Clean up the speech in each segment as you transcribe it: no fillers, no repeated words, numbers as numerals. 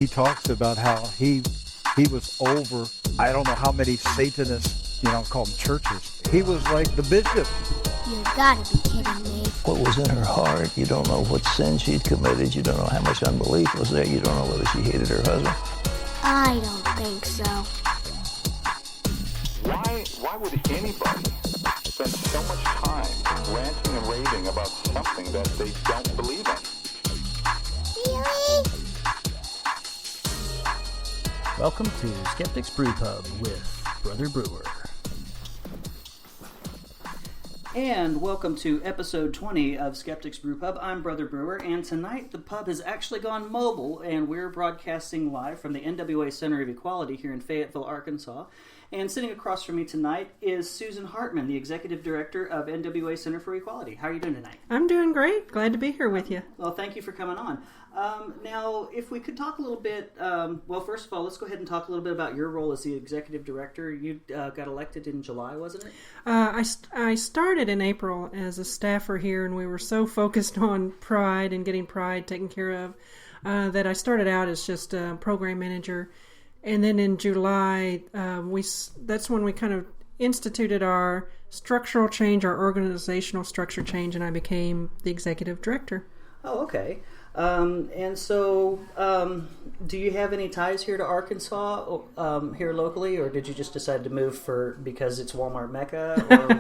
He talks about how he was over, I don't know how many Satanists, call them churches. He was like the bishop. You gotta be kidding me. What was in her heart, you don't know what sin she'd committed, you don't know how much unbelief was there, you don't know whether she hated her husband. I don't think so. Why would anybody spend so much time ranting and raving about something that they don't believe in? Really? Welcome to Skeptic's Brewpub with Brother Brewer. And welcome to episode 20 of Skeptic's Brewpub. I'm Brother Brewer, and tonight the pub has actually gone mobile, and we're broadcasting live from the NWA Center of Equality here in Fayetteville, Arkansas. And sitting across from me tonight is Susan Hartman, the Executive Director of NWA Center for Equality. How are you doing tonight? I'm doing great. Glad to be here with you. Well, thank you for coming on. Now, if we could talk a little bit, well, first of all, let's go ahead and talk a little bit about your role as the Executive Director. You got elected in July, wasn't it? I started in April as a staffer here, and we were so focused on Pride and getting Pride taken care of that I started out as just a program manager. And then in July, that's when we kind of instituted our structural change, our organizational structure change, and I became the Executive Director. Oh, okay. And so, do you have any ties here to Arkansas, here locally, or did you just decide to move because it's Walmart Mecca, or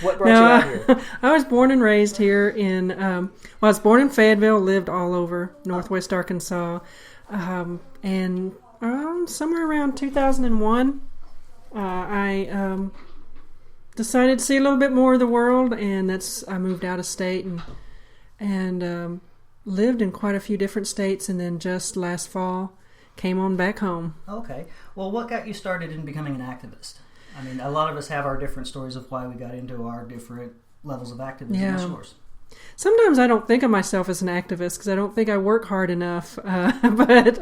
what brought you out here? I was born and raised here I was born in Fayetteville, lived all over Northwest Arkansas, and somewhere around 2001, I decided to see a little bit more of the world, and I moved out of state and lived in quite a few different states, and then just last fall came on back home. Okay. Well, what got you started in becoming an activist? I mean, a lot of us have our different stories of why we got into our different levels of activism. Yeah. What's yours? Sometimes I don't think of myself as an activist because I don't think I work hard enough. But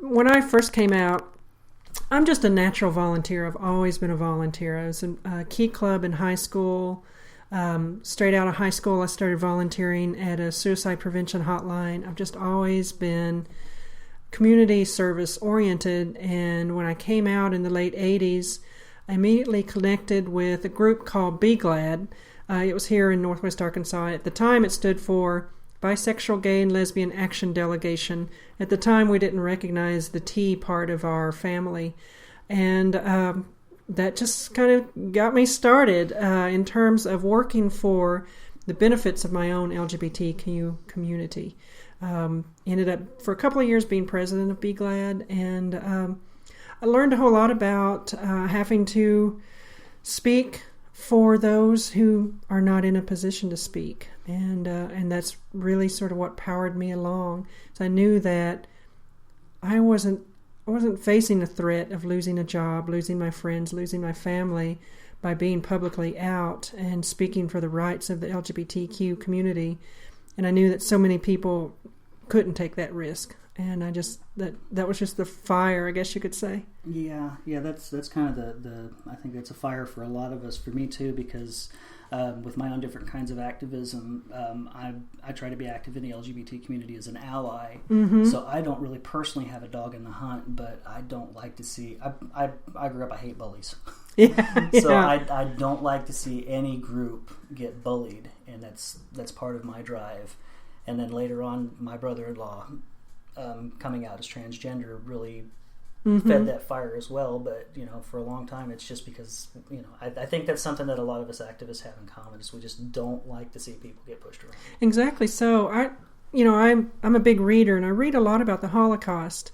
when I first came out, I'm just a natural volunteer. I've always been a volunteer. I was in a Key Club in high school. Straight out of high school, I started volunteering at a suicide prevention hotline. I've just always been community service oriented, and when I came out in the late 80s, I immediately connected with a group called Be Glad. It was here in Northwest Arkansas. At the time, it stood for Bisexual, Gay, and Lesbian Action Delegation. At the time, we didn't recognize the T part of our family, and that just kind of got me started in terms of working for the benefits of my own LGBTQ community. Ended up for a couple of years being president of Be Glad, and I learned a whole lot about having to speak for those who are not in a position to speak, and that's really sort of what powered me along. So I knew that I wasn't facing the threat of losing a job, losing my friends, losing my family by being publicly out and speaking for the rights of the LGBTQ community. And I knew that so many people couldn't take that risk. And that was just the fire, I guess you could say. Yeah, that's kind of the I think that's a fire for a lot of us, for me too, because with my own different kinds of activism, I try to be active in the LGBT community as an ally. Mm-hmm. So I don't really personally have a dog in the hunt, but I don't like to see. I grew up. I hate bullies. Yeah. So I don't like to see any group get bullied, and that's part of my drive. And then later on, my brother-in-law coming out as transgender really fed that fire as well. But for a long time, it's just because I think that's something that a lot of us activists have in common, is we just don't like to see people get pushed around. Exactly. So I'm a big reader, and I read a lot about the Holocaust,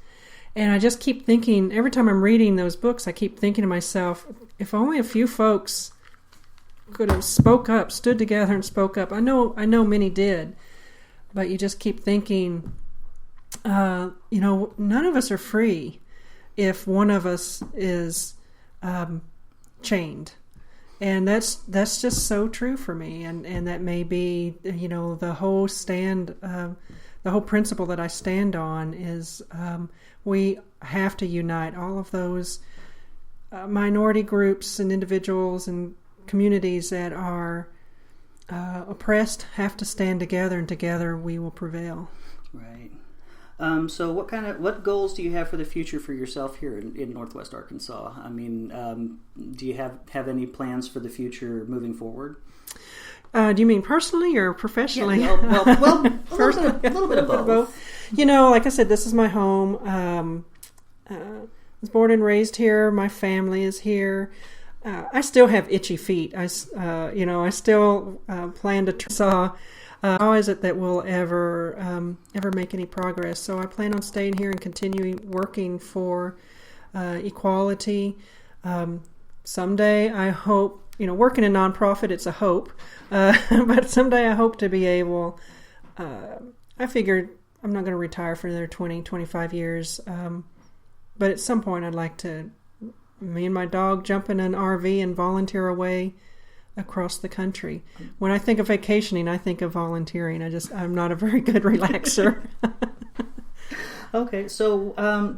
and I just keep thinking, every time I'm reading those books, I keep thinking to myself, if only a few folks could have stood together and spoke up. I know many did, but you just keep thinking, none of us are free if one of us is chained. And that's just so true for me. And that may be, the whole principle that I stand on is we have to unite all of those minority groups and individuals and communities that are oppressed have to stand together, and together we will prevail. Right. So what goals do you have for the future for yourself here in Northwest Arkansas? I mean, do you have any plans for the future moving forward? Do you mean personally or professionally? Yeah, well, a little bit of both. You know, like I said, this is my home. I was born and raised here. My family is here. I still have itchy feet. I still plan to saw. How is it that we'll ever make any progress? So I plan on staying here and continuing working for equality. Someday I hope, working in nonprofit, it's a hope. But someday I hope to be able, I figured I'm not going to retire for another 20, 25 years. But at some point I'd like to, me and my dog, jump in an RV and volunteer away across the country. When I think of vacationing, I think of volunteering. I'm not a very good relaxer. Okay, so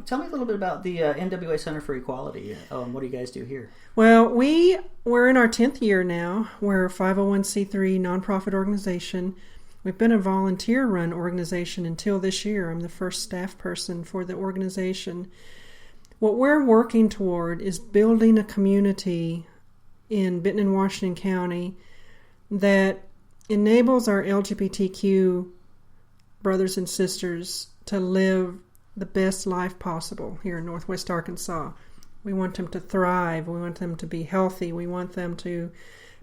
tell me a little bit about the NWA Center for Equality. What do you guys do here? Well, we're in our 10th year now. We're a 501c3 nonprofit organization. We've been a volunteer-run organization until this year. I'm the first staff person for the organization. What we're working toward is building a community in Benton and Washington County that enables our LGBTQ brothers and sisters to live the best life possible here in Northwest Arkansas. We want them to thrive. We want them to be healthy. We want them to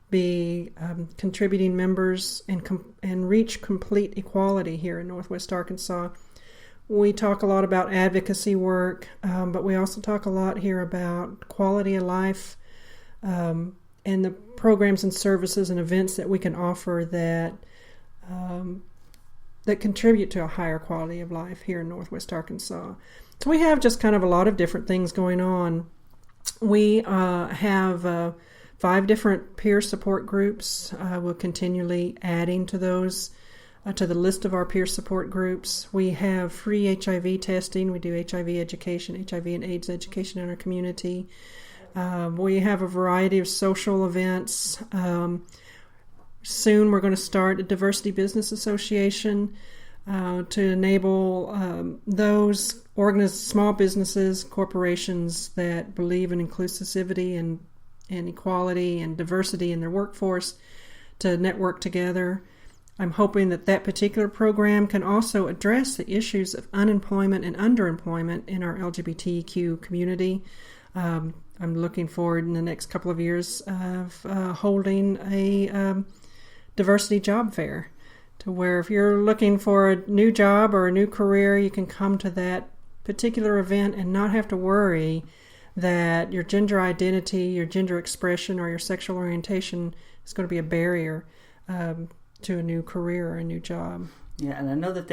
be contributing members and reach complete equality here in Northwest Arkansas. We talk a lot about advocacy work, but we also talk a lot here about quality of life, and the programs and services and events that we can offer that contribute to a higher quality of life here in Northwest Arkansas. So we have just kind of a lot of different things going on. We have 5 different peer support groups. We're continually adding to those, to the list of our peer support groups. We have free HIV testing. We do HIV education, HIV and AIDS education in our community. We have a variety of social events. Soon we're going to start a diversity business association to enable those small businesses, corporations that believe in inclusivity and equality and diversity in their workforce to network together. I'm hoping that particular program can also address the issues of unemployment and underemployment in our LGBTQ community. I'm looking forward in the next couple of years of holding a diversity job fair to where if you're looking for a new job or a new career, you can come to that particular event and not have to worry that your gender identity, your gender expression, or your sexual orientation is going to be a barrier to a new career or a new job. Yeah, and I know that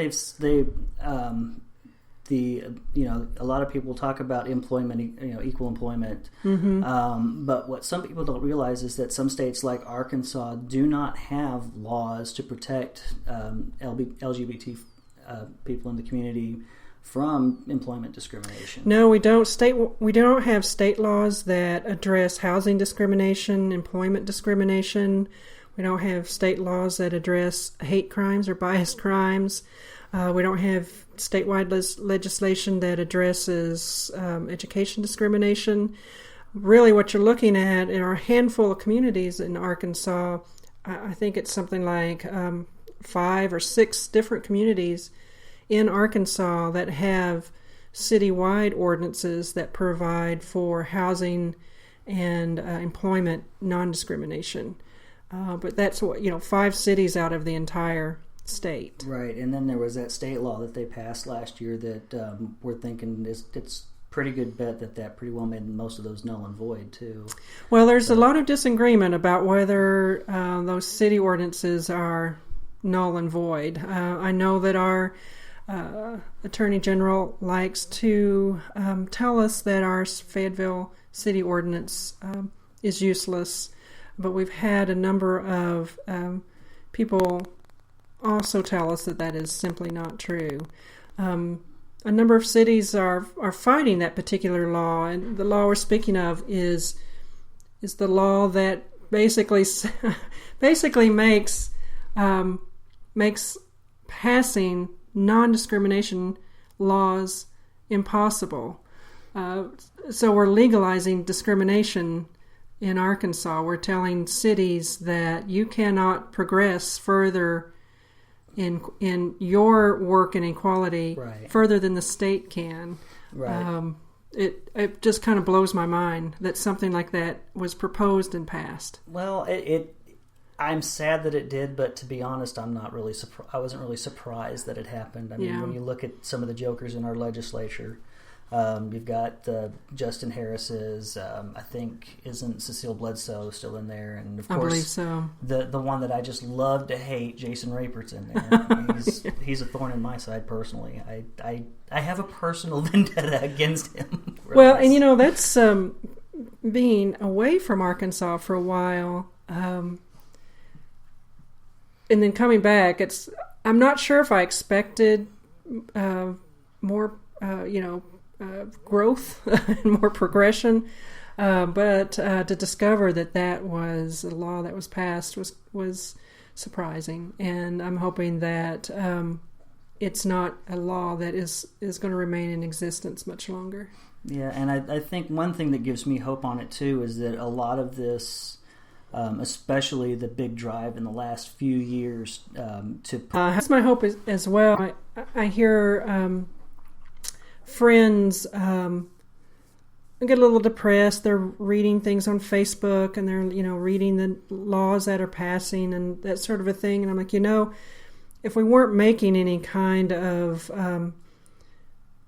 a lot of people talk about employment, equal employment. Mm-hmm. But what some people don't realize is that some states like Arkansas do not have laws to protect LGBT people in the community from employment discrimination. No, we don't. We don't have state laws that address housing discrimination, employment discrimination. We don't have state laws that address hate crimes or bias crimes. We don't have statewide legislation that addresses education discrimination. Really what you're looking at in our handful of communities in Arkansas, I think it's something like 5 or 6 different communities in Arkansas that have citywide ordinances that provide for housing and employment non-discrimination. But that's 5 cities out of the entire state. Right, and then there was that state law that they passed last year that we're thinking it's pretty good bet that pretty well made most of those null and void too. Well, there's a lot of disagreement about whether those city ordinances are null and void. I know that our Attorney General likes to tell us that our Fayetteville city ordinance is useless, but we've had a number of people also tell us that is simply not true. A number of cities are fighting that particular law, and the law we're speaking of is the law that basically makes passing non-discrimination laws impossible. So we're legalizing discrimination in Arkansas. We're telling cities that you cannot progress further in your work in equality Right. further further than the state can. Right. It just kind of blows my mind that something like that was proposed and passed. Well, I'm sad that it did, but to be honest, I'm not really I wasn't really surprised that it happened. I mean, Yeah. when you look at some of the jokers in our legislature, you've got Justin Harris's. I think isn't Cecile Bledsoe still in there, and of I course believe so. the one that I just love to hate, Jason Rapert's in there. He's a thorn in my side personally. I have a personal vendetta against him. Well, and you know, that's being away from Arkansas for a while, and then coming back. I'm not sure if I expected more, growth and more progression, but to discover that was a law that was passed was surprising, and I'm hoping that it's not a law that is going to remain in existence much longer. Yeah, and I think one thing that gives me hope on it too is that a lot of this, especially the big drive in the last few years, that's my hope as well. I hear friends get a little depressed. They're reading things on Facebook, and they're reading the laws that are passing and that sort of a thing. And I'm like, if we weren't making any kind of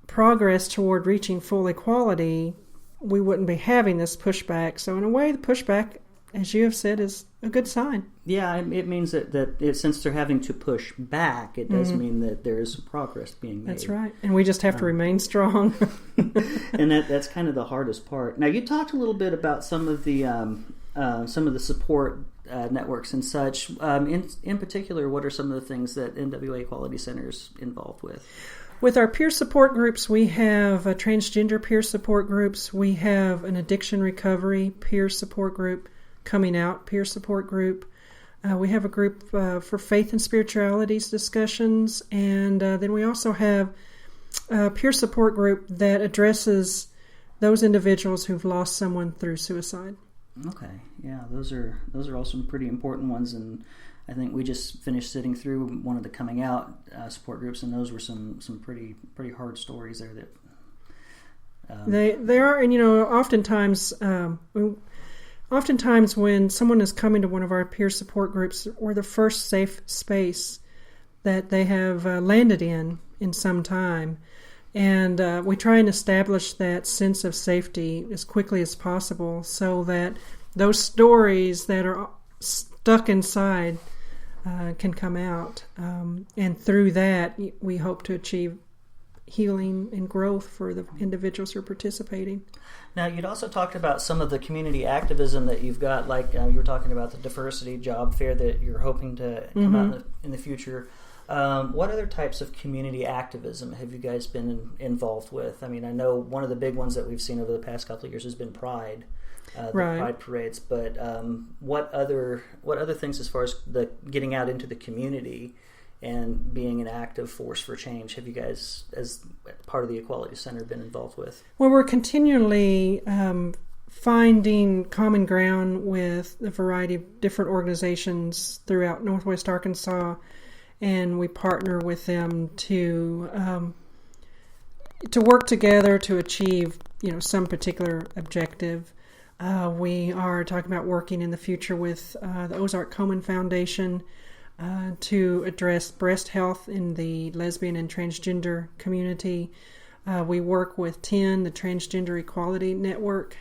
progress toward reaching full equality, we wouldn't be having this pushback. So in a way, the pushback, as you have said, is a good sign. Yeah, it means that since they're having to push back, it does mean that there is some progress being made. That's right. And we just have to remain strong. And that's kind of the hardest part. Now, you talked a little bit about some of the support networks and such. In particular, what are some of the things that NWA Equality Center is involved with? With our peer support groups, we have transgender peer support groups. We have an addiction recovery peer support group, coming out peer support group. We have a group for faith and spiritualities discussions. And then we also have a peer support group that addresses those individuals who've lost someone through suicide. Okay, yeah, those are all some pretty important ones, and I think we just finished sitting through one of the coming out support groups, and those were some pretty hard stories there. That they are, and oftentimes when someone is coming to one of our peer support groups, we're the first safe space that they have landed in some time, and we try and establish that sense of safety as quickly as possible, so that those stories that are stuck inside can come out, and through that we hope to achieve healing and growth for the individuals who are participating. Now, you'd also talked about some of the community activism that you've got, like you were talking about the diversity job fair that you're hoping to come out in the future. What other types of community activism have you guys been involved with? I mean, I know one of the big ones that we've seen over the past couple of years has been Pride. The Pride parades, but what other things as far as the getting out into the community and being an active force for change have you guys, as part of the Equality Center, been involved with? Well, we're continually finding common ground with a variety of different organizations throughout Northwest Arkansas, and we partner with them to work together to achieve some particular objective. We are talking about working in the future with the Ozark Komen Foundation to address breast health in the lesbian and transgender community. We work with TEN, the Transgender Equality Network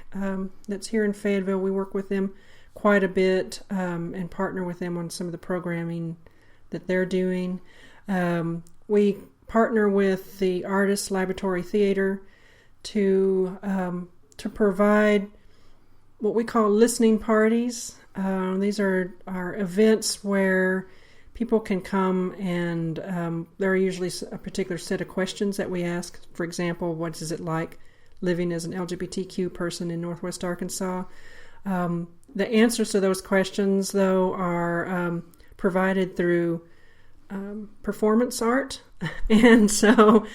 that's here in Fayetteville. We work with them quite a bit and partner with them on some of the programming that they're doing. We partner with the Artists Laboratory Theater to provide what we call listening parties. These are events where people can come, and there are usually a particular set of questions that we ask. For example, what is it like living as an LGBTQ person in Northwest Arkansas? The answers to those questions, though, are provided through performance art. And so